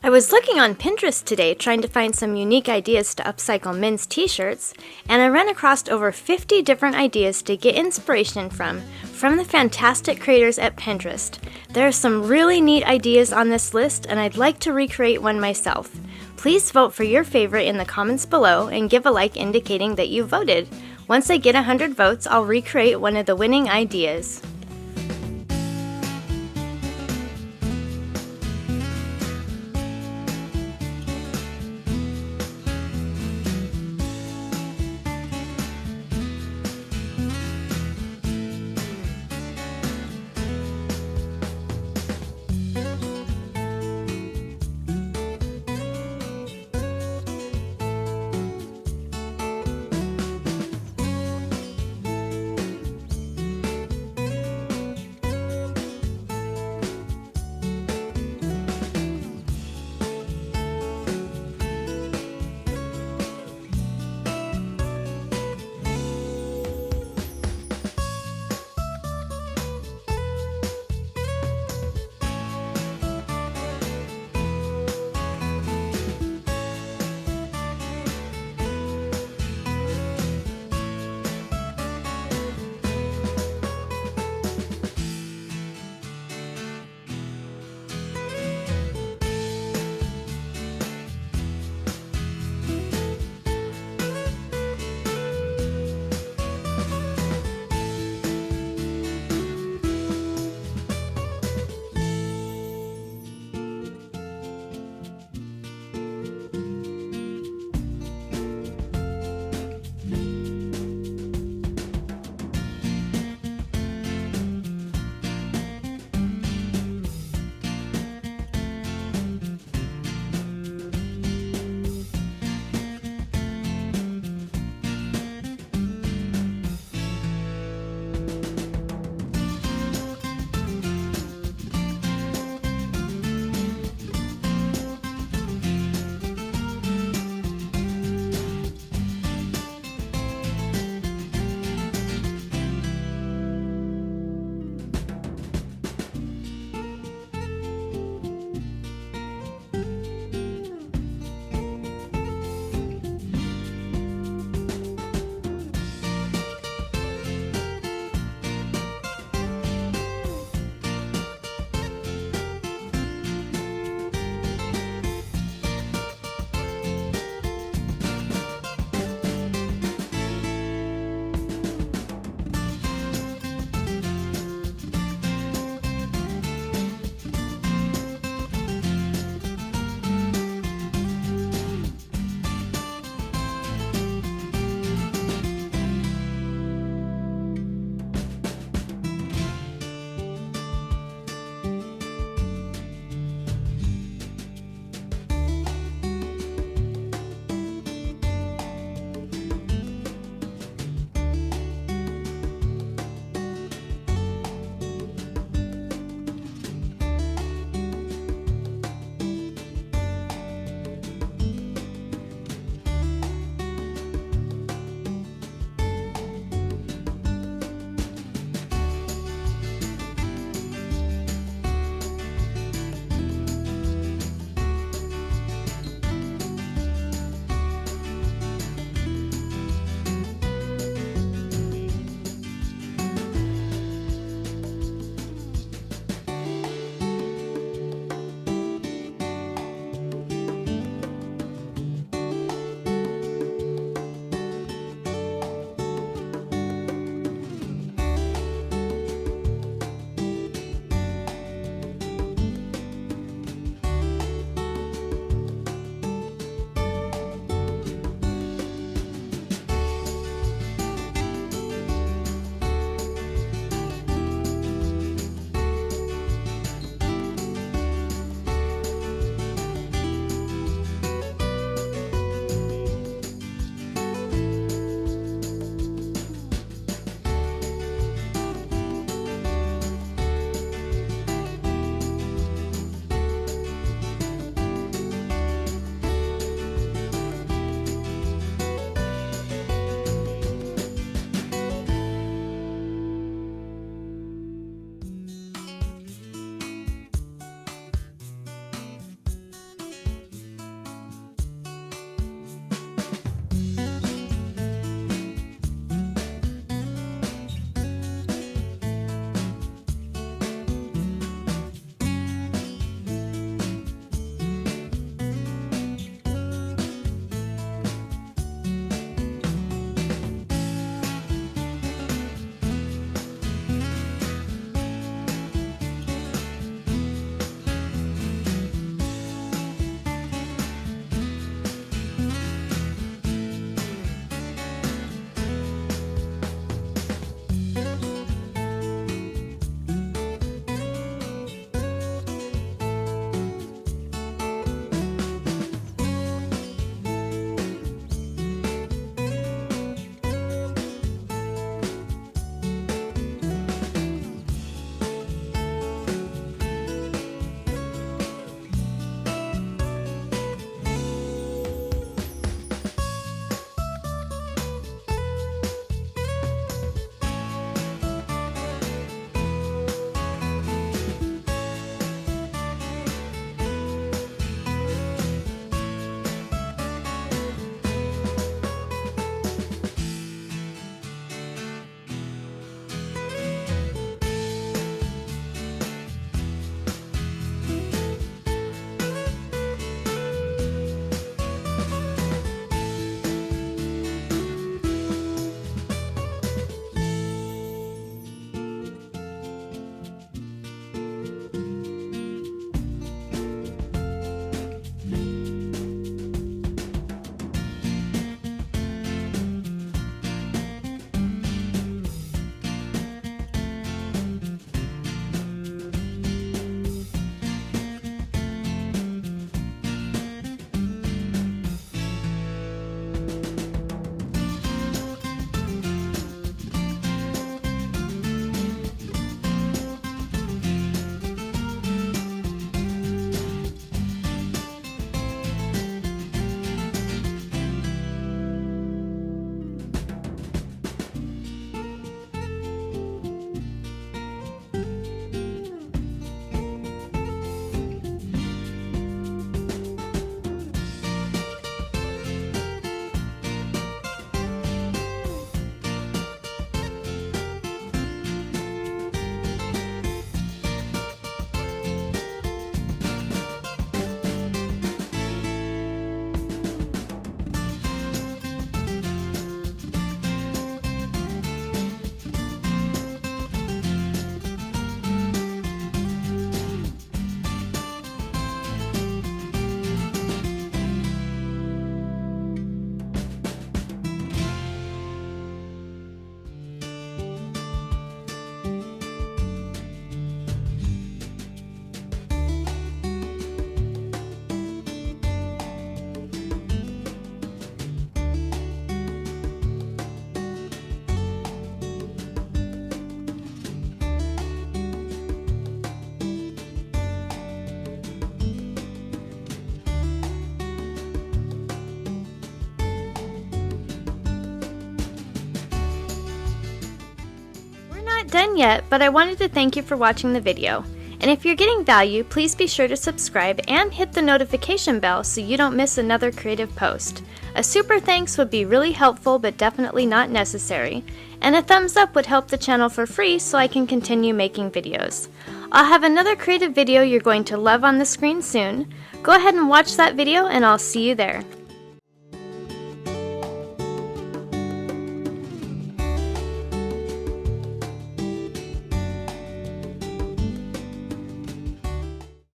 I was looking on Pinterest today trying to find some unique ideas to upcycle men's t-shirts, and I ran across over 50 different ideas to get inspiration from the fantastic creators at Pinterest. There are some really neat ideas on this list, and I'd like to recreate one myself. Please vote for your favorite in the comments below and give a like indicating that you voted. Once I get 100 votes, I'll recreate one of the winning ideas. done yet, but I wanted to thank you for watching the video. And if you're getting value, please be sure to subscribe and hit the notification bell so you don't miss another creative post. A super thanks would be really helpful but definitely not necessary. And a thumbs up would help the channel for free so I can continue making videos. I'll have another creative video you're going to love on the screen soon. Go ahead and watch that video and I'll see you there.